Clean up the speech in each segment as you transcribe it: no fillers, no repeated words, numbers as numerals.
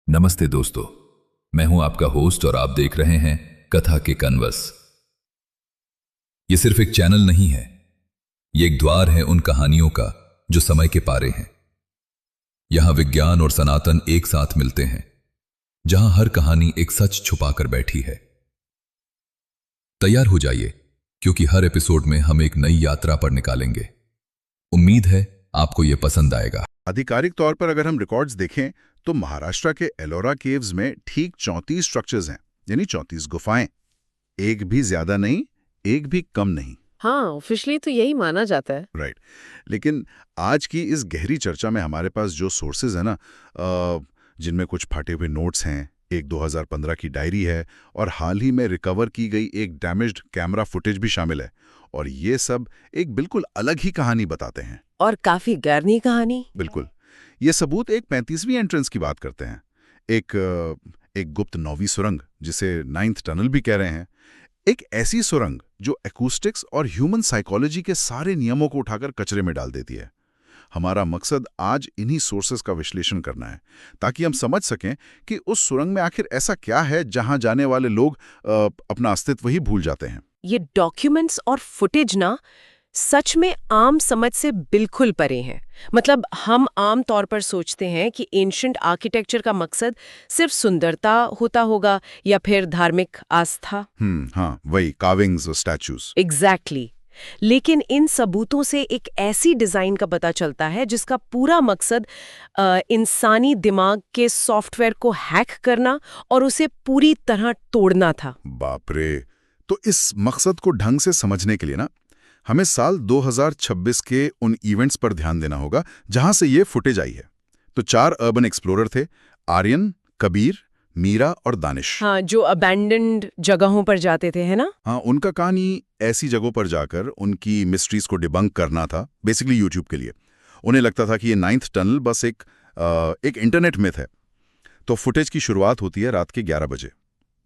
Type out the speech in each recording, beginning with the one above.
नमस्ते दोस्तों, मैं हूं आपका होस्ट और आप देख रहे हैं कथा के कनवस। ये सिर्फ एक चैनल नहीं है, ये एक द्वार है उन कहानियों का जो समय के पारे हैं। यहां विज्ञान और सनातन एक साथ मिलते हैं, जहां हर कहानी एक सच छुपाकर बैठी है। तैयार हो जाइए, क्योंकि हर एपिसोड में हम एक नई यात्रा पर निकालेंगे। उम्मीद है आपको यह पसंद आएगा। आधिकारिक तौर पर अगर हम रिकॉर्ड्स देखें तो महाराष्ट्र के एलोरा केव्स में ठीक 34 स्ट्रक्चर्स हैं, यानी 34 गुफाएं। एक भी ज्यादा नहीं, एक भी कम नहीं। हाँ, ऑफिशियली तो यही माना जाता है। राइट। लेकिन आज की इस गहरी चर्चा में हमारे पास जो सोर्सेज है ना, जिनमें कुछ फटे हुए नोट्स हैं, एक 2015 की डायरी है और हाल ही में रिकवर की गई एक डैमेज्ड कैमरा फुटेज भी शामिल है। और ये सब एक बिल्कुल अलग ही कहानी बताते हैं। और काफी गहरी कहानी। बिल्कुल। ये सबूत एक 35वीं एंट्रेंस की बात करते हैं। एक गुप्त 9वीं सुरंग, जिसे 9th टनल भी कह रहे हैं। एक ऐसी सुरंग जो एक्यूस्टिक्स और ह्यूमन साइकोलॉजी के सारे नियमों को उठाकर कचरे में डाल देती है। हमारा मकसद आज इन्हीं सोर्सेस का विश्लेषण करना है, ताकि हम समझ सकें कि उस सुरंग में आखिर ऐसा क्या है जहां जाने वाले लोग अपना अस्तित्व ही भूल जाते हैं। ये डॉक्यूमेंट्स और फुटेज ना सच में आम समझ से बिल्कुल परे हैं। मतलब हम आम तौर पर सोचते हैं कि एंशिएंट आर्किटेक्चर का मकसद सिर्फ सुंदरता होता होगा या फिर धार्मिक आस्था। हाँ, वही कार्विंग्स और स्टैचूज। एग्जैक्टली। लेकिन इन सबूतों से एक ऐसी डिजाइन का पता चलता है जिसका पूरा मकसद इंसानी दिमाग के सॉफ्टवेयर को हैक करना और उसे पूरी तरह तोड़ना था। बाप रे! तो इस मकसद को ढंग से समझने के लिए ना, हमें साल 2026 के उन इवेंट्स पर ध्यान देना होगा जहां से ये फुटेज आई है। तो 4 अर्बन एक्सप्लोरर थे, आर्यन, कबीर, मीरा और दानिश। हाँ, जो अबैंडन्ड जगहों पर जाते थे, है ना? हाँ, उनका कहानी ऐसी जगहों पर जाकर उनकी मिस्ट्रीज को डिबंक करना था, बेसिकली यूट्यूब के लिए। उन्हें लगता था कि ये 9th टनल बस एक इंटरनेट मिथ है। तो फुटेज की शुरुआत होती है रात के 11 बजे।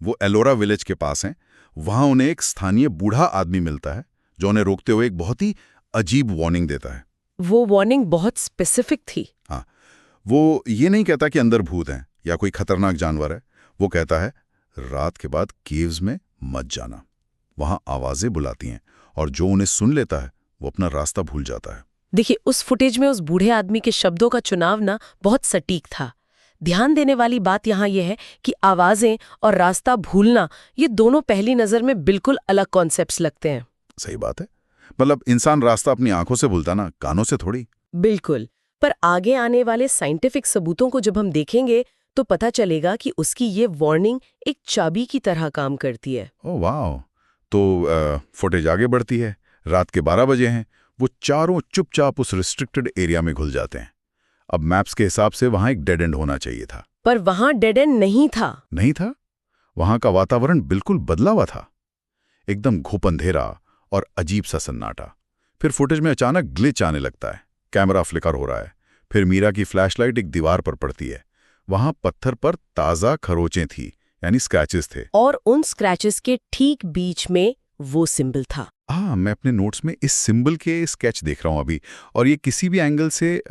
वो एलोरा विलेज के पास हैं। वहां उन्हें एक स्थानीय बूढ़ा आदमी मिलता है, जो उन्हें रोकते हुए एक बहुत ही अजीब वार्निंग देता है। वो वार्निंग बहुत स्पेसिफिक थी। हाँ, वो ये नहीं कहता कि अंदर भूत हैं या कोई खतरनाक जानवर है। वो कहता है, रात के बाद केव्स में मत जाना। वहां आवाजें बुलाती हैं और जो उन्हें सुन लेता है वो अपना रास्ता भूल जाता है। देखिए, उस फुटेज में उस बूढ़े आदमी के शब्दों का चुनाव ना बहुत सटीक था। ध्यान देने वाली बात यहाँ यह है कि आवाजें और रास्ता भूलना, ये दोनों पहली नजर में बिल्कुल अलग कॉन्सेप्ट्स लगते हैं। सही बात है। मतलब इंसान रास्ता अपनी आंखों से भूलता ना, कानों से थोड़ी। बिल्कुल। पर आगे आने वाले साइंटिफिक सबूतों को जब हम देखेंगे तो पता चलेगा कि उसकी ये वार्निंग एक चाबी की तरह काम करती है। ओह वाह! तो फुटेज आगे बढ़ती है। रात के 12 बजे हैं। वो चारों चुपचाप उस रिस्ट्रिक्टेड एरिया में घुल जाते हैं। अब मैप्स के हिसाब से वहां एक डेड एंड होना चाहिए था, पर वहां डेड एंड नहीं था। नहीं था। वहां का वातावरण बिल्कुल बदला हुआ था, एकदम घुप अंधेरा और अजीब सा सन्नाटा। फिर फुटेज में अचानक ग्लिच आने लगता है, कैमरा फ्लिकर हो रहा है। फिर मीरा की फ्लैशलाइट एक दीवार पर पड़ती है। वहां पत्थर पर ताजा खरोचें थी, यानी स्क्रैचेस थे। और उन स्क्रैचेस के ठीक बीच में वो सिंबल था। हाँ, मैं अपने नोट्स में इस सिंबल के स्केच देख रहा हूं अभी। और ये किसी भी एंगल से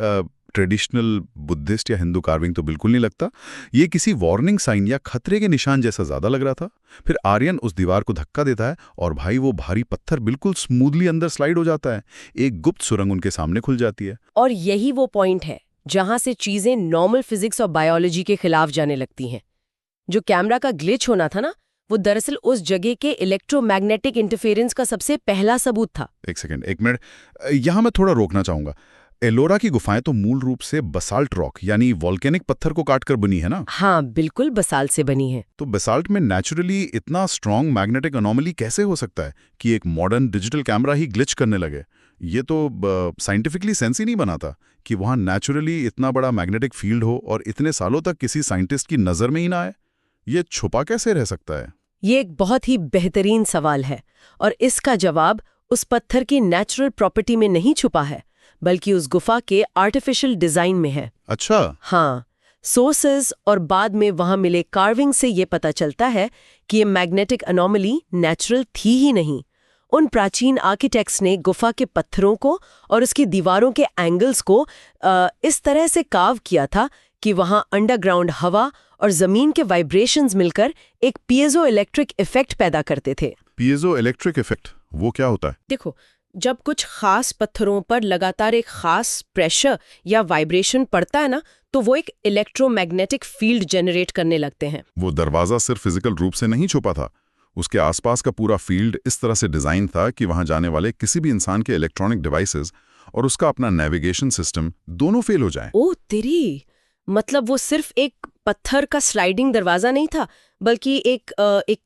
ट्रेडिशनल बुद्धिस्ट या हिंदू कार्विंग तो बिल्कुल नहीं लगता। ये किसी वार्निंग साइन या खतरे के निशान जैसा ज्यादा लग रहा था। फिर आर्यन उस दीवार को धक्का देता है और भाई वो भारी पत्थर बिल्कुल स्मूथली अंदर स्लाइड हो जाता है। एक गुप्त सुरंग उनके सामने खुल जाती है। और यही वो पॉइंट है जहां से चीजें नॉर्मल फिजिक्स और बायोलॉजी के खिलाफ जाने लगती हैं। जो कैमरा का ग्लिच होना था ना, वो दरअसल उस जगह के इलेक्ट्रोमैग्नेटिक इंटरफेरेंस का सबसे पहला सबूत था। एक मिनट, यहां मैं थोड़ा रोकना चाहूंगा। एलोरा की गुफाएं तो मूल रूप से बसाल्ट रॉक यानी वॉल्केनिक पत्थर को काटकर बनी है ना? हाँ, बिल्कुल बसाल्ट से बनी है। तो बसाल्ट में नेचुरली इतना स्ट्रॉन्ग मैग्नेटिक अनोमली कैसे हो सकता है कि एक मॉडर्न डिजिटल कैमरा ही ग्लिच करने लगे? ये तो साइंटिफिकली सेंस ही नहीं बनाता कि वहां नेचुरली इतना बड़ा मैग्नेटिक फील्ड हो और इतने सालों तक किसी साइंटिस्ट की नजर में ही ना आए। ये छुपा कैसे रह सकता है? ये एक बहुत ही बेहतरीन सवाल है और इसका जवाब उस पत्थर की नेचुरल प्रॉपर्टी में नहीं छुपा है, बल्कि उस गुफा के आर्टिफिशियल डिजाइन में है। अच्छा। हाँ, सोर्सेज और बाद में वहां मिले कार्विंग से ये पता चलता है कि ये मैग्नेटिक अनोमली नेचुरल थी ही नहीं। उन प्राचीन आर्किटेक्ट्स ने गुफा के पत्थरों को और उसकी दीवारों के एंगल्स को इस तरह से कार्व किया था कि वहां अंडरग्राउंड हवा और जमीन के वाइब्रेशंस मिलकर एक पीएजो इलेक्ट्रिक इफेक्ट पैदा करते थे। पीएजो इलेक्ट्रिक इफेक्ट वो क्या होता है? देखो, जब कुछ खास पत्थरों पर लगातार एक खास प्रेशर या वाइब्रेशन पड़ता है ना, तो वो एक इलेक्ट्रोमैग्नेटिक फील्ड जनरेट करने लगते हैं। वो दरवाजा सिर्फ फिजिकल रूप से नहीं छुपा था, उसके आसपास का पूरा फील्ड इस तरह से डिजाइन था कि वहां जाने वाले किसी भी इंसान के इलेक्ट्रॉनिक डिवाइसेस और उसका अपना नेविगेशन सिस्टम दोनों फेल हो जाएं। ओह तेरी, मतलब वो सिर्फ एक पत्थर का स्लाइडिंग दरवाजा नहीं था, बल्कि एक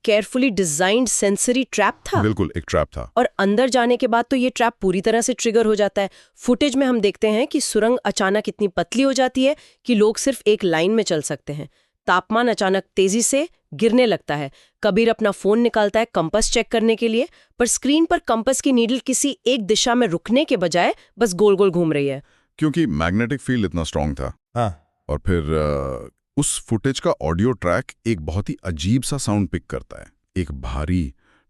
केयरफुली डिजाइन्ड सेंसरी ट्रैप था। बिल्कुल, एक ट्रैप था। और अंदर जाने के बाद तो ये ट्रैप पूरी तरह से ट्रिगर हो जाता है। फुटेज में हम देखते हैं कि सुरंग अचानक इतनी पतली हो जाती है कि लोग सिर्फ एक लाइन में चल सकते हैं। तापमान अचानक तेजी से गिरने लगता है। कबीर अपना फोन निकालता है कंपास चेक करने के लिए, पर स्क्रीन पर कंपास की नीडल किसी एक दिशा में रुकने के बजाय बस गोल गोल घूम रही है। क्योंकि मैग्नेटिक फील्ड इतना स्ट्रांग था। हाँ, और फिर उस फुटेज का ऑडियो ट्रैक एक बहुत ही अजीब सा साउंड पिक करता है। एक भारी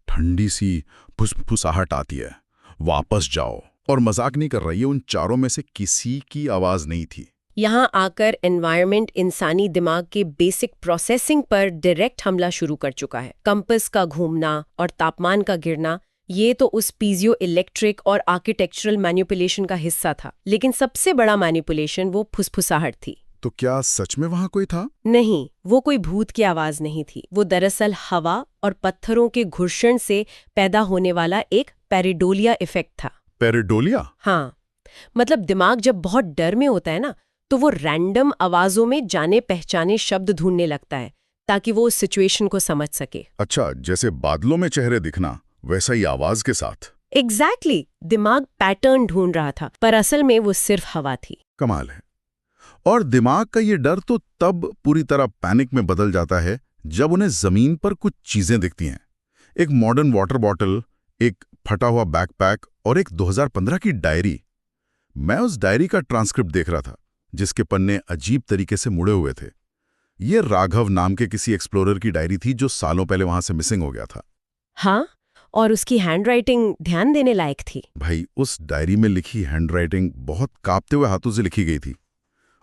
ठंडी सी फुसफुसाहट आती है, वापस जाओ। और मजाक नहीं कर रही है, उन चारों में से किसी की आवाज नहीं थी। यहाँ आकर एनवायरनमेंट इंसानी दिमाग के बेसिक प्रोसेसिंग पर डायरेक्ट हमला शुरू कर चुका है। कंपास का घूमना और तापमान का गिरना, ये तो उस पीजियो इलेक्ट्रिक और आर्किटेक्चरल मैनिपुलेशन का हिस्सा था। लेकिन सबसे बड़ा मैनिपुलेशन वो फुसफुसाहट थी। तो क्या सच में वहां कोई था? नहीं, वो कोई भूत की आवाज नहीं थी। वो दरअसल हवा और पत्थरों के घर्षण से पैदा होने वाला एक पेरिडोलिया इफेक्ट था। पेरिडोलिया? हाँ, मतलब दिमाग जब बहुत डर में होता है ना, तो वो रैंडम आवाजों में जाने पहचाने शब्द ढूंढने लगता है ताकि वो उस सिचुएशन को समझ सके। अच्छा, जैसे बादलों में चेहरे दिखना, वैसा ही आवाज के साथ। एग्जैक्टली, दिमाग पैटर्न ढूंढ रहा था, पर असल में वो सिर्फ हवा थी। कमाल है। और दिमाग का ये डर तो तब पूरी तरह पैनिक में बदल जाता है जब उन्हें जमीन पर कुछ चीजें दिखती हैं। एक मॉडर्न वाटर बॉटल, एक फटा हुआ बैकपैक और एक 2015 की डायरी। मैं उस डायरी का ट्रांसक्रिप्ट देख रहा था, जिसके पन्ने अजीब तरीके से मुड़े हुए थे। ये राघव नाम के किसी एक्सप्लोरर की डायरी थी जो सालों पहले वहां से मिसिंग हो गया था। हाँ, और उसकी हैंडराइटिंग ध्यान देने लायक थी। भाई, उस डायरी में लिखी हैंडराइटिंग बहुत कांपते हुए हाथों से लिखी गई थी।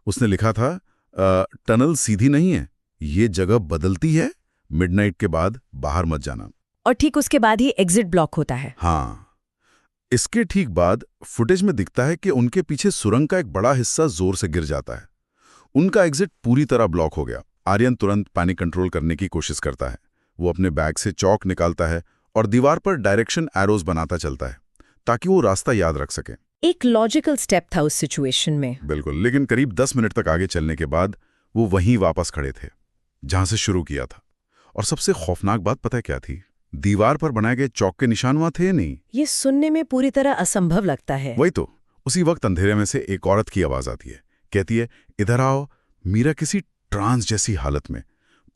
उसने लिखा था, टनल सीधी नहीं है, ये जगह बदलती है, मिडनाइट के बाद बाहर मत जाना। और ठीक उसके बाद ही एग्जिट ब्लॉक होता है। हाँ, इसके ठीक बाद फुटेज में दिखता है कि उनके पीछे सुरंग का एक बड़ा हिस्सा जोर से गिर जाता है। उनका एग्जिट पूरी तरह ब्लॉक हो गया। आर्यन तुरंत पैनिक कंट्रोल करने की कोशिश करता है। वो अपने बैग से चौक निकालता है और दीवार पर डायरेक्शन एरोज बनाता चलता है ताकि वो रास्ता याद रख सके। एक लॉजिकल स्टेप था उस सिचुएशन में। बिल्कुल, लेकिन करीब 10 मिनट तक आगे चलने के बाद वो वहीं वापस खड़े थे जहां से शुरू किया था। और सबसे खौफनाक बात पता है क्या थी? दीवार पर बनाए गए चौक के निशान वहां थे नहीं। ये सुनने में पूरी तरह असंभव लगता है। वही तो। उसी वक्त अंधेरे में से एक औरत की आवाज आती है, कहती है, इधर आओ। मीरा किसी ट्रांस जैसी हालत में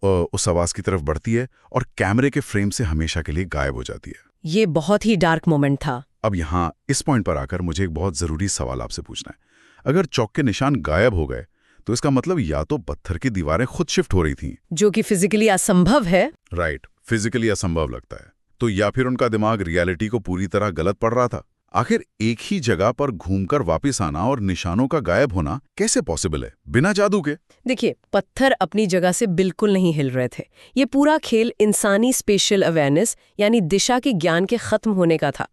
उस आवाज की तरफ बढ़ती है और कैमरे के फ्रेम से हमेशा के लिए गायब हो जाती है। ये बहुत ही डार्क मोमेंट था। अब यहाँ इस पॉइंट पर आकर मुझे एक बहुत जरूरी सवाल आपसे पूछना है। अगर चौक के निशान गायब हो गए तो इसका मतलब या तो पत्थर की दीवारें खुद शिफ्ट हो रही थीं, जो कि फिजिकली असंभव है। राइट, फिजिकली असंभव लगता है। तो या फिर उनका दिमाग रियलिटी को पूरी तरह गलत पढ़ रहा था। आखिर एक ही जगह पर घूमकर वापस आना और निशानों का गायब होना कैसे पॉसिबल है बिना जादू के? देखिए, पत्थर अपनी जगह से बिल्कुल नहीं हिल रहे थे। ये पूरा खेल इंसानी स्पेशल अवेयरनेस यानी दिशा के ज्ञान के खत्म होने का था।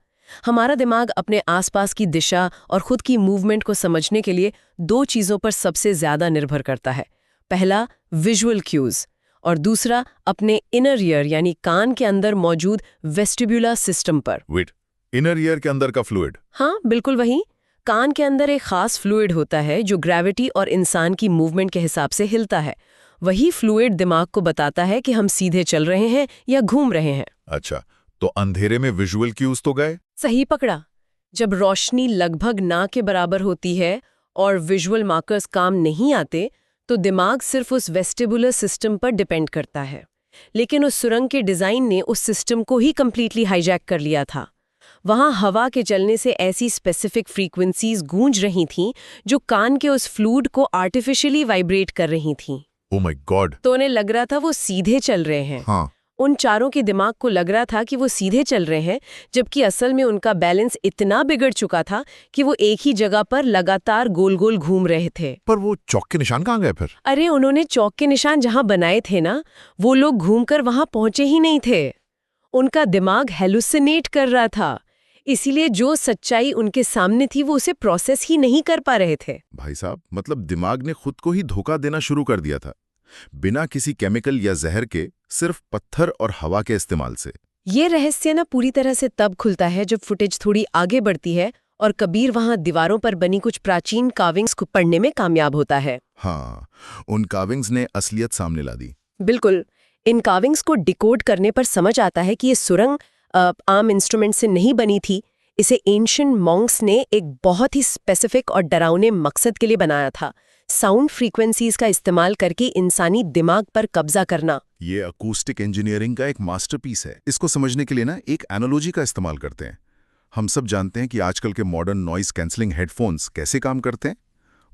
हमारा दिमाग अपने आसपास की दिशा और खुद की मूवमेंट को समझने के लिए दो चीजों पर सबसे ज्यादा निर्भर करता है। पहला, विजुअल क्यूज, और दूसरा अपने इनर ईयर यानी कान के अंदर मौजूद वेस्टिब्युलर सिस्टम पर। वेट, इनर ईयर के अंदर का फ्लूइड? हाँ, बिल्कुल वही। कान के अंदर एक खास फ्लूइड होता है जो ग्रेविटी और इंसान की मूवमेंट के हिसाब से हिलता है। वही फ्लूइड दिमाग को बताता है कि हम सीधे चल रहे हैं या घूम रहे हैं। अच्छा, तो अंधेरे में विजुअल क्यूज तो गए? सही पकड़ा। जब रोशनी लगभग ना के बराबर होती है और विजुअल मार्कर्स काम नहीं आते, तो दिमाग सिर्फ उस वेस्टिबुलर सिस्टम पर डिपेंड करता है। लेकिन उस सुरंग के डिजाइन ने उस सिस्टम को ही कंप्लीटली हाईजैक कर लिया था। वहां हवा के चलने से ऐसी स्पेसिफिक फ्रीक्वेंसीज गूंज रही थीं जो कान के उस फ्लूइड को आर्टिफिशियली वाइब्रेट कर रही थीं। Oh my God! तो उन्हें लग रहा था वो सीधे चल रहे हैं। हाँ। उन चारों के दिमाग को लग रहा था कि वो सीधे चल रहे हैं, जबकि असल में उनका बैलेंस इतना बिगड़ चुका था कि वो एक ही जगह पर लगातार गोल गोल घूम रहे थे। पर वो चौक के निशान कहाँ गए फिर? अरे उन्होंने चौक के निशान जहां बनाए थे ना, वो लोग घूमकर वहां पहुंचे ही नहीं थे। उनका दिमाग हेलुसिनेट कर रहा था, इसीलिए जो सच्चाई उनके सामने थी वो उसे प्रोसेस ही नहीं कर पा रहे थे। भाई साहब, मतलब दिमाग ने खुद को ही धोखा देना शुरू कर दिया था, बिना किसी केमिकल या जहर के, सिर्फ पत्थर और हवा के इस्तेमाल से। ये रहस्य ना पूरी तरह से तब खुलता है जब फुटेज थोड़ी आगे बढ़ती है और कबीर वहां दीवारों पर बनी कुछ प्राचीन कार्विंग्स को पढ़ने में कामयाब होता है। हाँ, उन कार्विंग्स ने असलियत सामने ला दी। बिल्कुल। इन कार्विंग्स को डिकोड करने पर समझ आता है कि ये सुरंग आम इंस्ट्रूमेंट से नहीं बनी थी। इसे एंशिएंट मॉन्क्स ने एक बहुत ही स्पेसिफिक और डरावने मकसद के लिए बनाया था, साउंड फ्रीक्वेंसीज का इस्तेमाल करके इंसानी दिमाग पर कब्जा करना। ये अकूस्टिक इंजीनियरिंग का एक मास्टरपीस है। इसको समझने के लिए ना एक एनालॉजी का इस्तेमाल करते हैं। हम सब जानते हैं कि आजकल के मॉडर्न नॉइस कैंसलिंग हेडफोन्स कैसे काम करते हैं।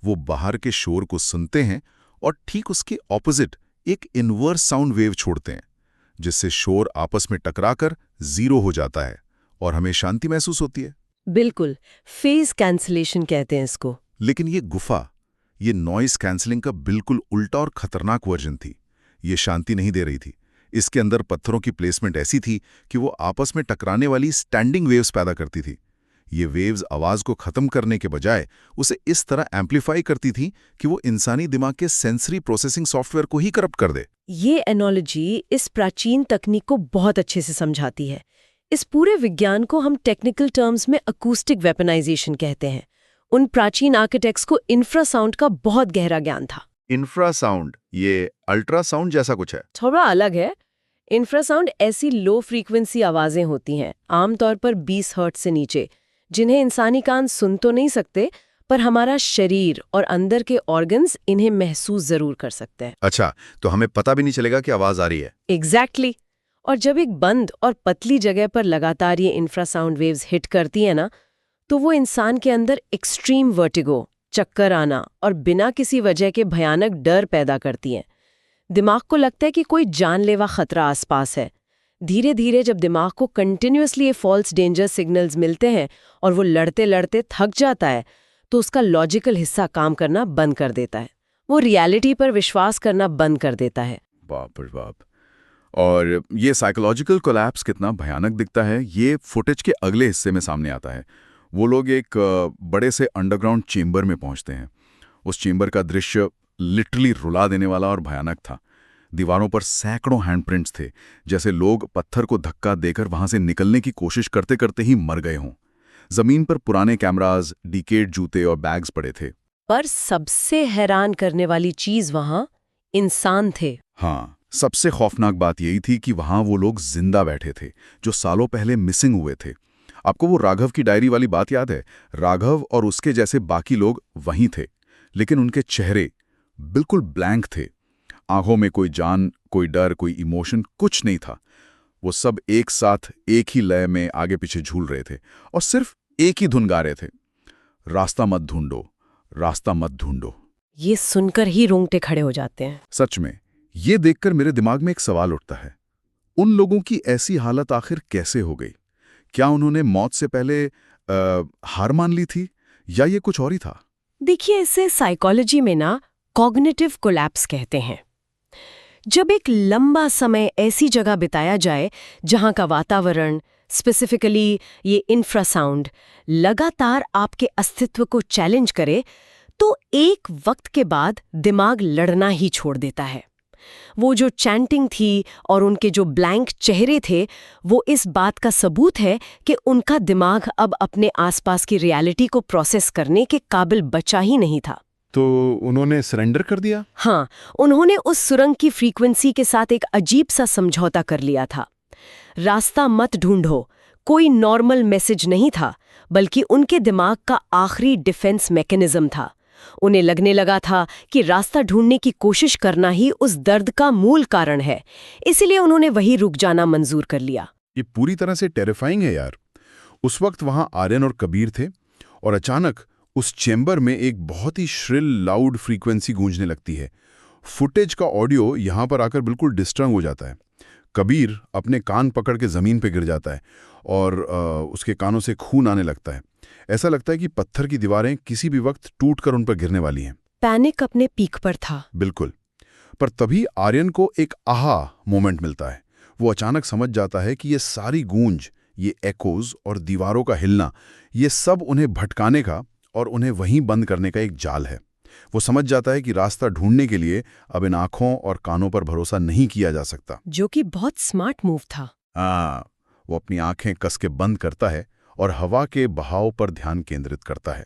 वो बाहर के शोर को सुनते हैं और ठीक उसके ऑपोजिट एक इनवर्स साउंड वेव छोड़ते हैं, जिससे शोर आपस में टकराकर जीरो हो जाता है और हमें शांति महसूस होती है। बिल्कुल, फेज कैंसलेशन कहते हैं इसको। लेकिन ये गुफा, ये नॉइस कैंसलिंग का बिल्कुल उल्टा और खतरनाक वर्जन थी। ये शांति नहीं दे रही थी। इसके अंदर पत्थरों की प्लेसमेंट ऐसी थी कि वो आपस में टकराने वाली स्टैंडिंग वेव्स पैदा करती थी। ये वेव्स आवाज को खत्म करने के बजाय उसे इस तरह एम्पलीफाई करती थी कि वो इंसानी दिमाग के सेंसरी प्रोसेसिंग सॉफ्टवेयर को ही करप्ट कर दे। ये एनोलॉजी इस प्राचीन तकनीक को बहुत अच्छे से समझाती है। इस पूरे विज्ञान को हम टेक्निकल टर्म्स में अकूस्टिक वेपनाइजेशन कहते हैं। उन प्राचीन आर्किटेक्ट्स को इंफ्रासाउंड का बहुत गहरा ज्ञान था। इंफ्रासाउंड, ये अल्ट्रासाउंड जैसा कुछ है? थोड़ा अलग है। इंफ्रासाउंड ऐसी लो फ्रीक्वेंसी आवाजें होती हैं, आमतौर पर 20 हर्ट्ज से नीचे, जिन्हें इंसानी कान सुन तो नहीं सकते, पर हमारा शरीर और अंदर के ऑर्गन्स इन्हें महसूस जरूर कर सकते हैं। अच्छा, तो हमें पता भी नहीं चलेगा कि आवाज आ रही है। एग्जैक्टली। और जब एक बंद और पतली जगह पर लगातार ये इंफ्रासाउंड वेव्स हिट करती है ना, तो वो इंसान के अंदर एक्सट्रीम वर्टिगो, चक्कर आना और बिना किसी वजह के भयानक डर पैदा करती हैं। दिमाग को लगता है कि कोई जानलेवा खतरा आसपास है। धीरे धीरे जब दिमाग को कंटिन्यूअसली ये फॉल्स डेंजर सिग्नल्स मिलते हैं और वो लड़ते लड़ते थक जाता है, तो उसका लॉजिकल हिस्सा काम करना बंद कर देता है। वो रियलिटी पर विश्वास करना बंद कर देता है। बाप रे बाप। और ये साइकोलॉजिकल कोलैप्स कितना भयानक दिखता है, ये फुटेज के अगले हिस्से में सामने आता है। वो लोग एक बड़े से अंडरग्राउंड चेंबर में पहुंचते हैं। उस चेंबर का दृश्य लिटरली रुला देने वाला और भयानक था। दीवारों पर सैकड़ों हैंडप्रिंट्स थे, जैसे लोग पत्थर को धक्का देकर वहां से निकलने की कोशिश करते करते ही मर गए हों। जमीन पर पुराने कैमरास, डिकेड जूते और बैग्स पड़े थे। पर सबसे हैरान करने वाली चीज वहां इंसान थे। हाँ, सबसे खौफनाक बात यही थी कि वहां वो लोग जिंदा बैठे थे, जो सालों पहले मिसिंग हुए थे। आपको वो राघव की डायरी वाली बात याद है? राघव और उसके जैसे बाकी लोग वहीं थे, लेकिन उनके चेहरे बिल्कुल ब्लैंक थे। आंखों में कोई जान, कोई डर, कोई इमोशन, कुछ नहीं था। वो सब एक साथ एक ही लय में आगे पीछे झूल रहे थे और सिर्फ एक ही धुन गा रहे थे, रास्ता मत ढूंढो, रास्ता मत ढूंढो। ये सुनकर ही रोंगटे खड़े हो जाते हैं। सच में, ये देखकर मेरे दिमाग में एक सवाल उठता है, उन लोगों की ऐसी हालत आखिर कैसे हो गई? क्या उन्होंने मौत से पहले हार मान ली थी, या ये कुछ और ही था? देखिए, इसे साइकोलॉजी में ना कॉग्निटिव कोलैप्स कहते हैं। जब एक लंबा समय ऐसी जगह बिताया जाए जहां का वातावरण, स्पेसिफिकली ये इंफ्रासाउंड, लगातार आपके अस्तित्व को चैलेंज करे, तो एक वक्त के बाद दिमाग लड़ना ही छोड़ देता है। वो जो चैंटिंग थी और उनके जो ब्लैंक चेहरे थे, वो इस बात का सबूत है कि उनका दिमाग अब अपने आसपास की रियलिटी को प्रोसेस करने के काबिल बचा ही नहीं था। तो उन्होंने सरेंडर कर दिया? हाँ, उन्होंने उस सुरंग की फ्रीक्वेंसी के साथ एक अजीब सा समझौता कर लिया था। रास्ता मत ढूंढो कोई नॉर्मल मैसेज नहीं था, बल्कि उनके दिमाग का आखिरी डिफेंस मैकेनिज्म था। उन्हें लगने लगा था कि रास्ता ढूंढने की कोशिश करना ही उस दर्द का मूल कारण है, इसलिए उन्होंने वहीं रुक जाना मंजूर कर लिया। ये पूरी तरह से टेरिफाइंग है यार। उस वक्त वहां आर्यन और कबीर थे और अचानक उस चेंबर में एक बहुत ही श्रिल लाउड फ्रीक्वेंसी गूंजने लगती है। फुटेज का ऑडियो यहां पर आकर बिल्कुल डिस्टर्ब हो जाता है। कबीर अपने कान पकड़ के ज़मीन पे गिर जाता है और उसके कानों से खून आने लगता है। ऐसा लगता है कि पत्थर की दीवारें किसी भी वक्त टूटकर उन पर गिरने वाली हैं। पैनिक अपने पीक पर था। बिल्कुल। पर तभी आर्यन को एक आहा मोमेंट मिलता है। वो अचानक समझ जाता है कि ये सारी गूंज, ये एकोज और दीवारों का हिलना, ये सब उन्हें भटकाने का और उन्हें वहीं बंद करने का एक जाल है। वो समझ जाता है कि रास्ता ढूंढने के लिए अब इन आंखों और कानों पर भरोसा नहीं किया जा सकता। जो कि बहुत स्मार्ट मूव था। वो अपनी आंखें कस के बंद करता है और हवा के बहाव पर ध्यान केंद्रित करता है।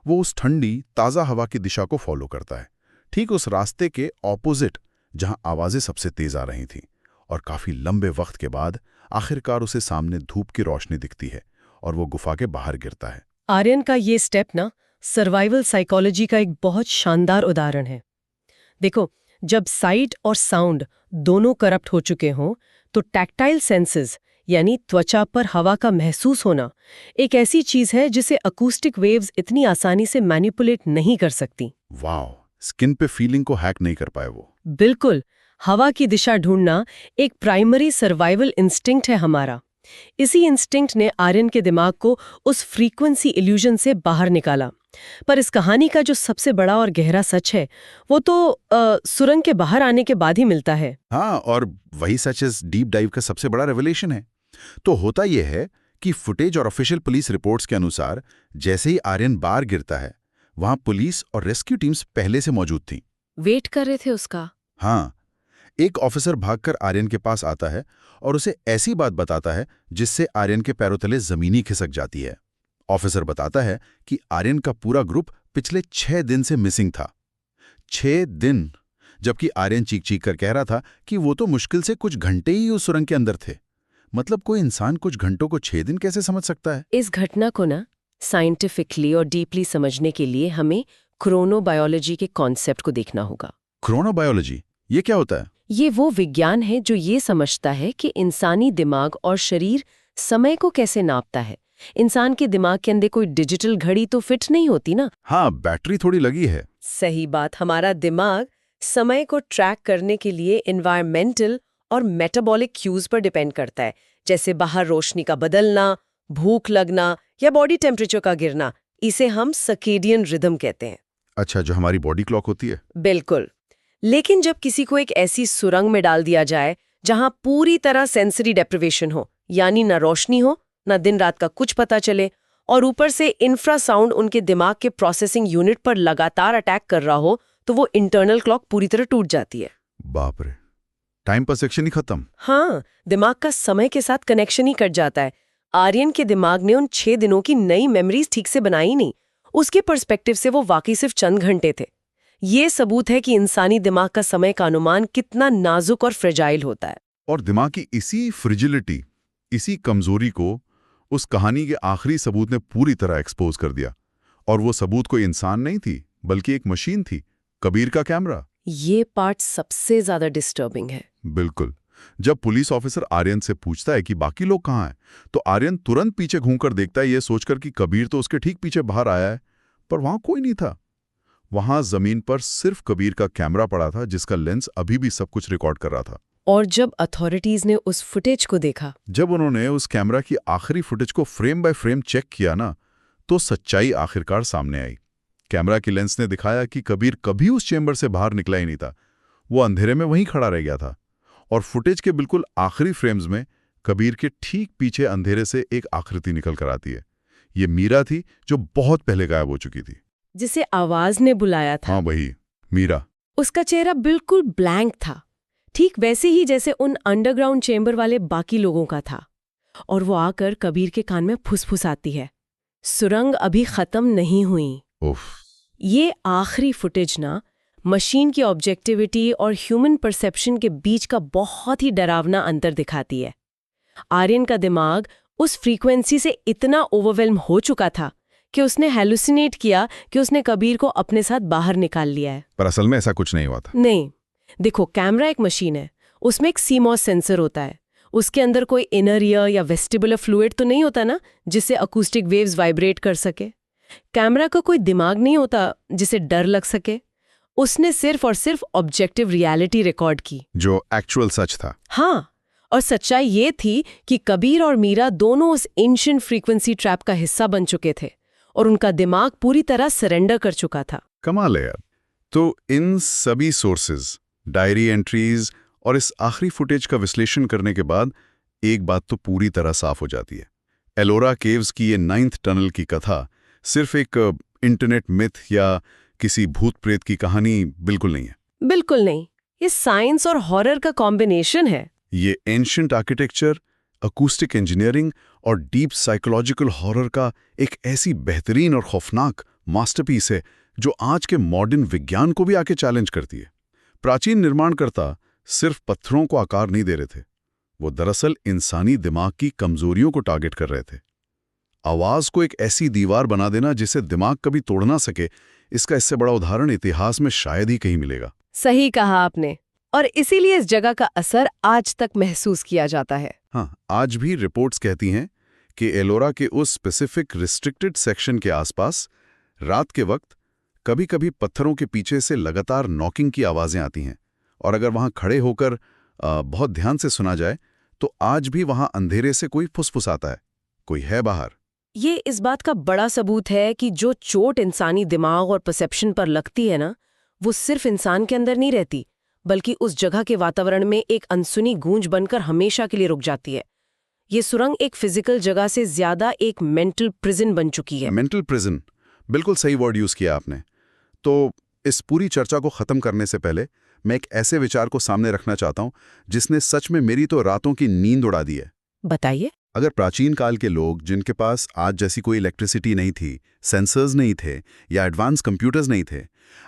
वो उस ठंडी, ताज़ा हवा की दिशा को फॉलो करता है, ठीक उस रास्ते के ऑपोजिट जहां आवाजें सबसे तेज आ रही थीं। और काफी लंबे वक्त के बाद आखिरकार उसे सामने धूप की रोशनी दिखती है और वो गुफा के बाहर गिरता है। आर्यन का ये स्टेप ना सर्वाइवल साइकोलॉजी का एक बहुत शानदार उदाहरण है। देखो, जब साइट और साउंड दोनों करप्ट हो चुके हों तो टैक्टाइल सेंसेस यानी त्वचा पर हवा का महसूस होना एक ऐसी चीज है जिसे अकूस्टिक वेव्स इतनी आसानी से मैनिपुलेट नहीं कर सकती। वाह, स्किन पे फीलिंग को हैक नहीं कर पाए वो। बिल्कुल। हवा की दिशा ढूंढना एक प्राइमरी सर्वाइवल इंस्टिंक्ट है हमारा। इसी इंस्टिंक्ट ने आर्यन के दिमाग को उस फ्रीक्वेंसी इल्यूजन से बाहर निकाला। पर इस कहानी का जो सबसे बड़ा और गहरा सच है वो तो सुरंग के बाहर आने के बाद ही मिलता है। हाँ, और वही सच इस डीप डाइव का सबसे बड़ा रेवलेशन है। तो होता यह है कि फुटेज और ऑफिशियल पुलिस रिपोर्ट्स के अनुसार जैसे ही आर्यन बाहर गिरता है, वहां पुलिस और रेस्क्यू टीम्स पहले से मौजूद थीं। वेट कर रहे थे उसका। हाँ, एक ऑफिसर भागकर आर्यन के पास आता है और उसे ऐसी बात बताता है जिससे आर्यन के पैरों तले जमीनी खिसक जाती है। ऑफिसर बताता है कि आर्यन का पूरा ग्रुप पिछले 6 दिन से मिसिंग था। 6 दिन, जबकि आर्यन चीख चीख कर कह रहा था कि वो तो मुश्किल से कुछ घंटे ही उस सुरंग के अंदर थे। मतलब कोई इंसान कुछ घंटों को 6 दिन कैसे समझ सकता है? इस घटना को ना साइंटिफिकली और डीपली समझने के लिए हमें क्रोनोबायोलॉजी के कॉन्सेप्ट को देखना होगा। क्रोनोबायोलॉजी, ये क्या होता है? ये वो विज्ञान है जो ये समझता है कि इंसानी दिमाग और शरीर समय को कैसे नापता है। इंसान के दिमाग के अंदर कोई डिजिटल घड़ी तो फिट नहीं होती ना। हाँ, बैटरी थोड़ी लगी है। सही बात। हमारा दिमाग समय को ट्रैक करने के लिए एनवायरमेंटल और मेटाबॉलिक क्यूज पर डिपेंड करता है, जैसे बाहर रोशनी का बदलना, भूख लगना या बॉडी टेम्परेचर का गिरना। इसे हम सर्केडियन रिदम कहते हैं। अच्छा, जो हमारी बॉडी क्लॉक होती है। बिल्कुल। लेकिन जब किसी को एक ऐसी सुरंग में डाल दिया जाए जहां पूरी तरह सेंसरी डेप्रिवेशन हो, यानी ना रोशनी हो, ना दिन रात का कुछ पता चले, और ऊपर से इंफ्रासाउंड उनके दिमाग के प्रोसेसिंग यूनिट पर लगातार अटैक कर रहा हो, तो वो इंटरनल क्लॉक पूरी तरह टूट जाती है। बाप रे, टाइम परसेप्शन ही खत्म। हाँ, दिमाग का समय के साथ कनेक्शन ही कट जाता है। आर्यन के दिमाग ने उन 6 दिनों की नई मेमोरीज ठीक से बनाई नहीं। उसके पर्सपेक्टिव से वो वाकई सिर्फ चंद घंटे थे। ये सबूत है कि इंसानी दिमाग का समय का अनुमान कितना नाजुक और फ्रेजाइल होता है। और दिमाग की इसी फ्रिजिलिटी, इसी कमजोरी को उस कहानी के आखिरी सबूत ने पूरी तरह एक्सपोज कर दिया। और वो सबूत कोई इंसान नहीं थी, बल्कि एक मशीन थी, कबीर का कैमरा। ये पार्ट सबसे ज्यादा डिस्टर्बिंग है। बिल्कुल। जब पुलिस ऑफिसर आर्यन से पूछता है कि बाकी लोग कहाँ हैं, तो आर्यन तुरंत पीछे घूमकर देखता है, ये सोचकर कि कबीर तो उसके ठीक पीछे बाहर आया है। पर वहां कोई नहीं था। वहां जमीन पर सिर्फ कबीर का कैमरा पड़ा था, जिसका लेंस अभी भी सब कुछ रिकॉर्ड कर रहा था। और जब अथॉरिटीज ने उस फुटेज को देखा, जब उन्होंने उस कैमरा की आखिरी फुटेज को फ्रेम बाय फ्रेम चेक किया ना, तो सच्चाई आखिरकार सामने आई। कैमरा की लेंस ने दिखाया कि कबीर कभी उस चेंबर से बाहर निकला ही नहीं था। वो अंधेरे में वहीं खड़ा रह गया था। और फुटेज के बिल्कुल आखिरी फ्रेम्स में कबीर के ठीक पीछे अंधेरे से एक आकृति निकल कर आती है। ये मीरा थी, जो बहुत पहले गायब हो चुकी थी, जिसे आवाज ने बुलाया था। हाँ, वही मीरा। उसका चेहरा बिल्कुल ब्लैंक था, ठीक वैसे ही जैसे उन अंडरग्राउंड चेंबर वाले बाकी लोगों का था। और वो आकर कबीर के कान में फुसफुसाती है, सुरंग अभी खत्म नहीं हुई। उफ। ये आखिरी फुटेज ना मशीन की ऑब्जेक्टिविटी और ह्यूमन परसेप्शन के बीच का बहुत ही डरावना अंतर दिखाती है। आर्यन का दिमाग उस फ्रीक्वेंसी से इतना ओवरवेल्म हो चुका था कि उसने हेलुसिनेट किया कि उसने कबीर को अपने साथ बाहर निकाल लिया है। पर असल में ऐसा कुछ नहीं हुआ था। नहीं, देखो, कैमरा एक मशीन है, उसमें एक सीमॉस सेंसर होता है। उसके अंदर कोई इनर ईयर या वेस्टिबुलर फ्लूइड तो नहीं होता ना, जिससे अकूस्टिक वेव्स वाइब्रेट कर सके। कैमरा का कोई दिमाग नहीं होता जिसे डर लग सके। उसने सिर्फ और सिर्फ ऑब्जेक्टिव रियलिटी रिकॉर्ड की, जो एक्चुअल सच था। हाँ, और सच्चाई ये थी कि कबीर और मीरा दोनों उस एंशिएंट फ्रीक्वेंसी ट्रैप का हिस्सा बन चुके थे और उनका दिमाग पूरी तरह सरेंडर कर चुका था। कमाल है यार। तो इन सभी सोर्सेज, डायरी एंट्रीज और इस आखिरी फुटेज का विश्लेषण करने के बाद एक बात तो पूरी तरह साफ हो जाती है। एलोरा केव्स की ये 9th टनल की कथा सिर्फ एक इंटरनेट मिथ या किसी भूत प्रेत की कहानी बिल्कुल नहीं है। बिल्कुल नहीं, ये साइंस और हॉरर का कॉम्बिनेशन है। ये एंशिएंट आर्किटेक्चर, अकूस्टिक इंजीनियरिंग और डीप साइकोलॉजिकल हॉरर का एक ऐसी बेहतरीन और खौफनाक मास्टरपीस है जो आज के मॉडर्न विज्ञान को भी आके चैलेंज करती है। प्राचीन निर्माणकर्ता सिर्फ पत्थरों को आकार नहीं दे रहे थे, वो दरअसल इंसानी दिमाग की कमजोरियों को टारगेट कर रहे थे। आवाज को एक ऐसी दीवार बना देना जिसे दिमाग कभी तोड़ ना सके, इसका इससे बड़ा उदाहरण इतिहास में शायद ही कहीं मिलेगा। सही कहा आपने, और इसीलिए इस जगह का असर आज तक महसूस किया जाता है। हाँ, आज भी रिपोर्ट्स कहती हैं कि एलोरा के उस स्पेसिफिक रिस्ट्रिक्टेड सेक्शन के आसपास रात के वक्त कभी-कभी पत्थरों के पीछे से लगातार नॉकिंग की आवाजें आती हैं, और अगर वहां खड़े होकर बहुत ध्यान से सुना जाए तो आज भी वहां अंधेरे से कोई फुसफुसाता है, कोई है बाहर। ये इस बात का बड़ा सबूत है कि जो चोट इंसानी दिमाग और परसेप्शन पर लगती है ना, वो सिर्फ इंसान के अंदर नहीं रहती, बल्कि उस जगह के वातावरण में एक अनसुनी गूंज बनकर हमेशा के लिए रुक जाती है। ये सुरंग एक फिजिकल जगह से ज्यादा एक मेंटल प्रिजन बन चुकी है। मेंटल प्रिजन, बिल्कुल सही वर्ड यूज किया आपने। तो इस पूरी चर्चा को खत्म करने से पहले मैं एक ऐसे विचार को सामने रखना चाहता हूं जिसने सच में मेरी तो रातों की नींद उड़ा दी है। बताइए। अगर प्राचीन काल के लोग, जिनके पास आज जैसी कोई इलेक्ट्रिसिटी नहीं थी, सेंसर्स नहीं थे या एडवांस कंप्यूटर्स नहीं थे,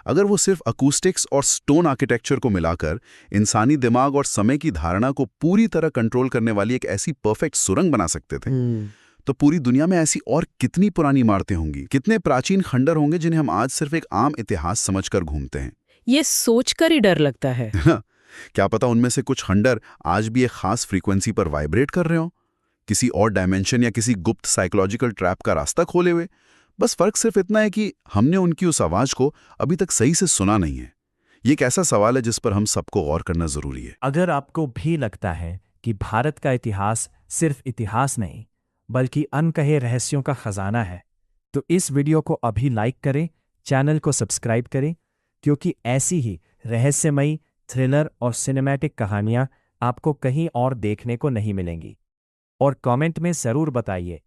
अगर वो सिर्फ अकूस्टिक्स और स्टोन आर्किटेक्चर को मिलाकर इंसानी दिमाग और समय की धारणा को पूरी तरह कंट्रोल करने वाली एक ऐसी परफेक्ट सुरंग बना सकते थे, तो पूरी दुनिया में ऐसी और कितनी पुरानी इमारतें होंगी, कितने प्राचीन खंडर होंगे जिन्हें हम आज सिर्फ एक आम इतिहास समझकर घूमते हैं। ये सोचकर ही डर लगता है। क्या पता उनमें से कुछ खंडर आज भी एक खास फ्रीक्वेंसी पर वाइब्रेट कर रहे हो, किसी और डायमेंशन या किसी गुप्त साइकोलॉजिकल ट्रैप का रास्ता खोले हुए। बस फर्क सिर्फ इतना है कि हमने उनकी उस आवाज को अभी तक सही से सुना नहीं है। ये एक ऐसा सवाल है जिस पर हम सबको गौर करना जरूरी है। अगर आपको भी लगता है कि भारत का इतिहास सिर्फ इतिहास नहीं बल्कि अनकहे रहस्यों का खजाना है, तो इस वीडियो को अभी लाइक करें, चैनल को सब्सक्राइब करें, क्योंकि ऐसी ही रहस्यमयी, थ्रिलर और सिनेमैटिक कहानियां आपको कहीं और देखने को नहीं मिलेंगी। और कमेंट में ज़रूर बताइए